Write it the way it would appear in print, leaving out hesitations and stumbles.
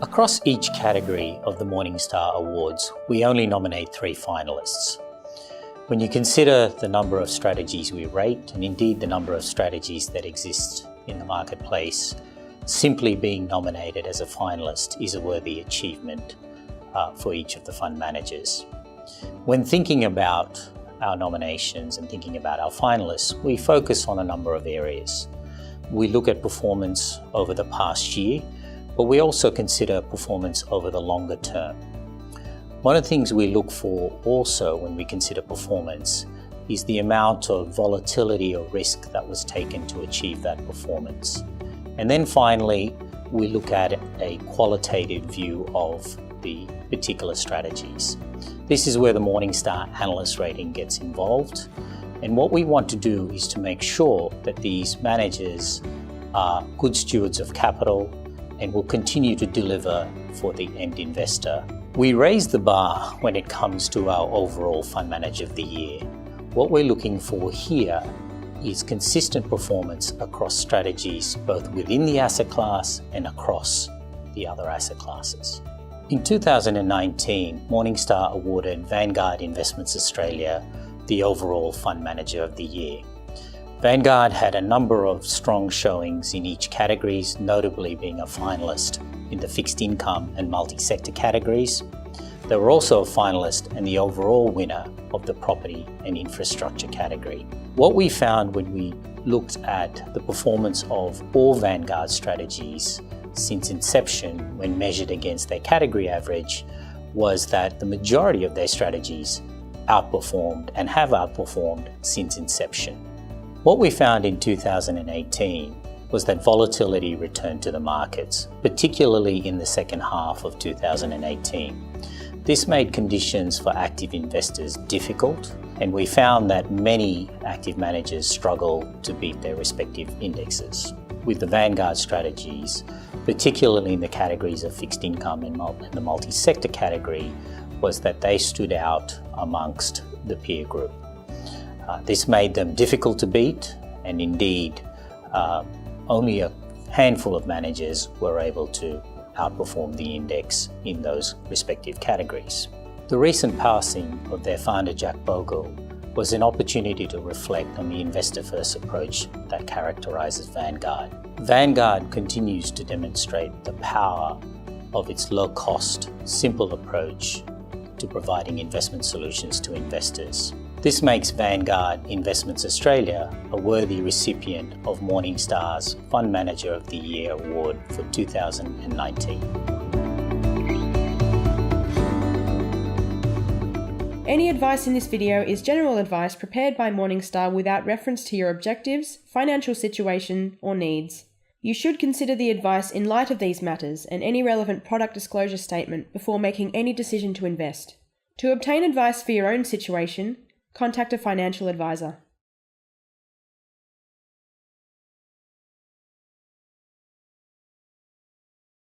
Across each category of the Morningstar Awards, we only nominate 3 finalists. When you consider the number of strategies we rate, and indeed the number of strategies that exist in the marketplace, simply being nominated as a finalist is a worthy achievement for each of the fund managers. When thinking about our nominations and thinking about our finalists, we focus on a number of areas. We look at performance over the past year, but we also consider performance over the longer term. One of the things we look for also when we consider performance is the amount of volatility or risk that was taken to achieve that performance. And then finally, we look at a qualitative view of the particular strategies. This is where the Morningstar analyst rating gets involved. And what we want to do is to make sure that these managers are good stewards of capital and will continue to deliver for the end investor. We raise the bar when it comes to our overall Fund Manager of the Year. What we're looking for here is consistent performance across strategies, both within the asset class and across the other asset classes. In 2019, Morningstar awarded Vanguard Investments Australia the overall Fund Manager of the Year. Vanguard had a number of strong showings in each categories, notably being a finalist in the fixed income and multi-sector categories. They were also a finalist and the overall winner of the property and infrastructure category. What we found when we looked at the performance of all Vanguard strategies since inception when measured against their category average was that the majority of their strategies outperformed and have outperformed since inception. What we found in 2018 was that volatility returned to the markets, particularly in the second half of 2018. This made conditions for active investors difficult, and we found that many active managers struggled to beat their respective indexes. With the Vanguard strategies, particularly in the categories of fixed income and the multi-sector category, was that they stood out amongst the peer group. This made them difficult to beat, and indeed, only a handful of managers were able to outperform the index in those respective categories. The recent passing of their founder Jack Bogle was an opportunity to reflect on the investor-first approach that characterises Vanguard. Vanguard continues to demonstrate the power of its low-cost, simple approach to providing investment solutions to investors. This makes Vanguard Investments Australia a worthy recipient of Morningstar's Fund Manager of the Year Award for 2019. Any advice in this video is general advice prepared by Morningstar without reference to your objectives, financial situation, or needs. You should consider the advice in light of these matters and any relevant product disclosure statement before making any decision to invest. To obtain advice for your own situation, contact a financial advisor.